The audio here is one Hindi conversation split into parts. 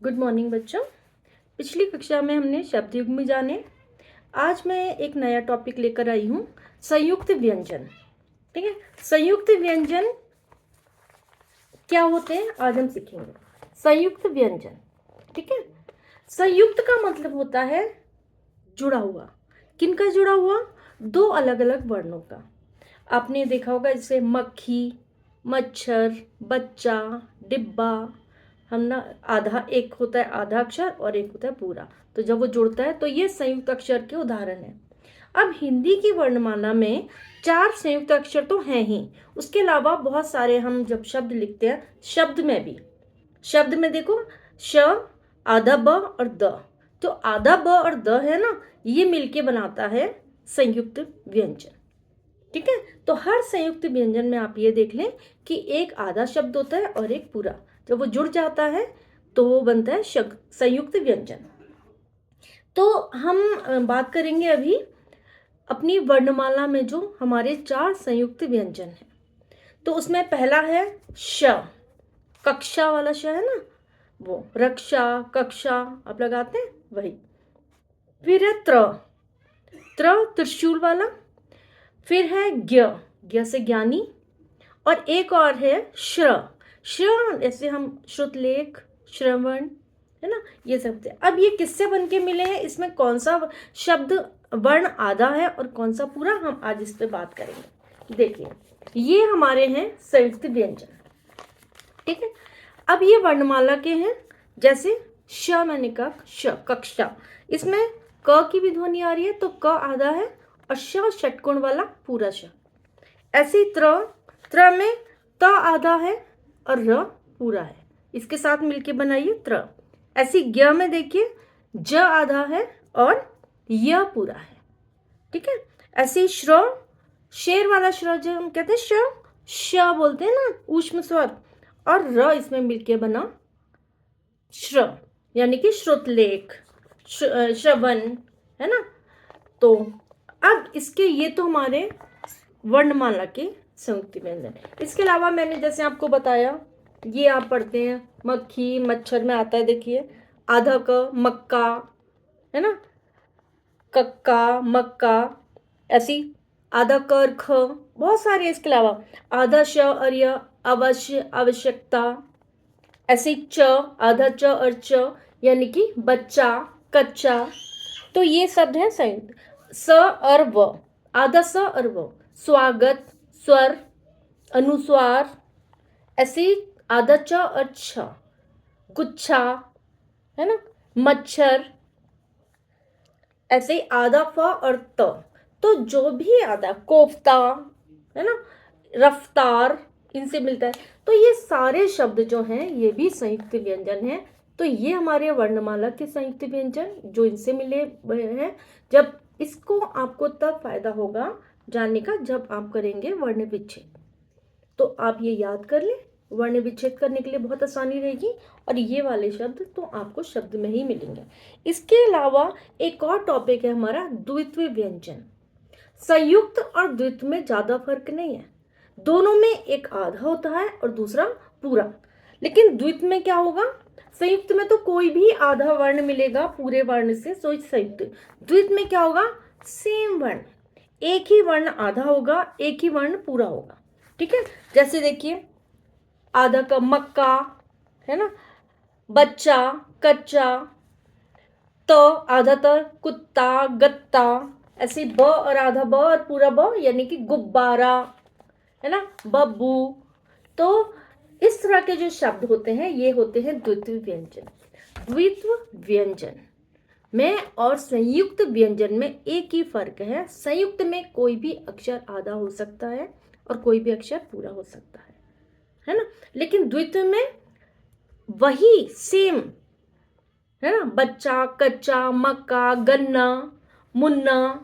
गुड मॉर्निंग बच्चों। पिछली कक्षा में हमने शब्द युग्म जाने। आज मैं एक नया टॉपिक लेकर आई हूँ, संयुक्त व्यंजन। ठीक है, संयुक्त व्यंजन क्या होते हैं आज हम सीखेंगे। संयुक्त व्यंजन, ठीक है। संयुक्त का मतलब होता है जुड़ा हुआ। किनका जुड़ा हुआ? दो अलग अलग वर्णों का। आपने देखा होगा जैसे मक्खी, मच्छर, बच्चा, डिब्बा। हम ना आधा, एक होता है आधा अक्षर और एक होता है पूरा, तो जब वो जुड़ता है तो ये संयुक्त अक्षर के उदाहरण है। अब हिंदी की वर्णमाला में 4 संयुक्त अक्षर तो हैं ही, उसके अलावा बहुत सारे हम जब शब्द लिखते हैं, शब्द में भी, शब्द में देखो श, आधा ब और द, तो आधा ब और द है ना, ये मिलके बनाता है संयुक्त व्यंजन। ठीक है, तो हर संयुक्त व्यंजन में आप ये देख लें कि एक आधा शब्द होता है और एक पूरा, जब वो जुड़ जाता है तो वो बनता है संयुक्त व्यंजन। तो हम बात करेंगे अभी अपनी वर्णमाला में जो हमारे 4 संयुक्त व्यंजन हैं। तो उसमें पहला है श, कक्षा वाला श है ना, वो रक्षा, कक्षा आप लगाते हैं वही। फिर है त्रिशूल वाला। फिर है ज्ञ से ज्ञानी। और एक और है श्र ऐसे हम श्रुतलेख, श्रवण, है ना, ये सब थे। अब ये किससे बन के मिले हैं, इसमें कौन सा शब्द वर्ण आधा है और कौन सा पूरा, हम आज इस पे बात करेंगे। देखिए, ये हमारे हैं संयुक्त व्यंजन। ठीक है, अब ये वर्णमाला के हैं, जैसे श मैंने कहा, श कक्षा, इसमें क की भी ध्वनि आ रही है तो क आधा है और श षटकोण वाला पूरा श। ऐसे ही त्र में त आधा है और र पूरा है, इसके साथ मिलके बनाइए त्र। ऐसी ज्ञ में देखिए ज आधा है और य पूरा है। ठीक है, ऐसे ही शेर वाला श्र जो हम कहते हैं श बोलते हैं ना, ऊष्म स्वर, और र इसमें मिलके बना श्र, यानी कि श्रुतलेख, श्रवण, है ना। तो अब इसके ये तो हमारे वर्णमाला के संयुक्त व्यंजन। इसके अलावा मैंने जैसे आपको बताया, ये आप पढ़ते हैं मक्खी, मच्छर में आता है, देखिए आधा क, मक्का, है ना, कक्का, मक्का, ऐसी आधा क और ख, बहुत सारे। इसके अलावा आधा श और य, अवश्य, आवश्यकता। ऐसे च, आधा च और च, यानी कि बच्चा, कच्चा। तो ये शब्द है संयुक्त। स और व, आधा स और व, स्वागत, स्वर, अनुस्वार। ऐसे आधा च और छ, गुच्छा, है ना, मच्छर। ऐसे ही आधा फ और त, तो जो भी आधा, कोफ्ता, है ना, रफ्तार, इनसे मिलता है। तो ये सारे शब्द जो हैं ये भी संयुक्त व्यंजन हैं। तो ये हमारे वर्णमाला के संयुक्त व्यंजन जो इनसे मिले हैं। जब इसको आपको तब फायदा होगा जानने का जब आप करेंगे वर्ण विच्छेद, तो आप ये याद कर लें, वर्ण विच्छेद करने के लिए बहुत आसानी रहेगी। और ये वाले शब्द तो आपको शब्द में ही मिलेंगे। इसके अलावा एक और टॉपिक है हमारा द्वित्व व्यंजन। संयुक्त और द्वित्व में ज्यादा फर्क नहीं है, दोनों में एक आधा होता है और दूसरा पूरा। लेकिन द्वित्व में क्या होगा, संयुक्त में तो कोई भी आधा वर्ण मिलेगा पूरे वर्ण से, सो संयुक्त। द्वित्व में क्या होगा, सेम वर्ण, एक ही वर्ण आधा होगा, एक ही वर्ण पूरा होगा। ठीक है, जैसे देखिए आधा का मक्का, है ना, बच्चा, कच्चा, तो आधा त कुत्ता, गत्ता। ऐसे ब और आधा ब और पूरा ब, यानी कि गुब्बारा, है ना, बब्बू। तो इस तरह के जो शब्द होते हैं ये होते हैं द्वित्व व्यंजन। द्वित्व व्यंजन में और संयुक्त व्यंजन में एक ही फर्क है, संयुक्त में कोई भी अक्षर आधा हो सकता है और कोई भी अक्षर पूरा हो सकता है ना। लेकिन द्वित्व में वही सेम, है ना, बच्चा, कच्चा, मक्का, गन्ना, मुन्ना,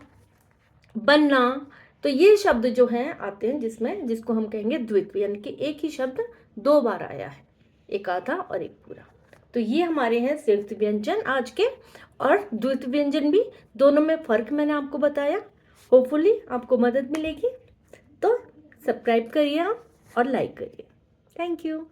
बनना। तो ये शब्द जो हैं आते हैं जिसमें, जिसको हम कहेंगे द्वित्व, यानी कि एक ही शब्द 2 बार आया है, एक आधा और एक पूरा। तो ये हमारे हैं संयुक्त व्यंजन आज के, और द्वित्व व्यंजन भी, दोनों में फर्क मैंने आपको बताया। होपफुली आपको मदद मिलेगी। तो सब्सक्राइब करिए आप और लाइक करिए। Thank you.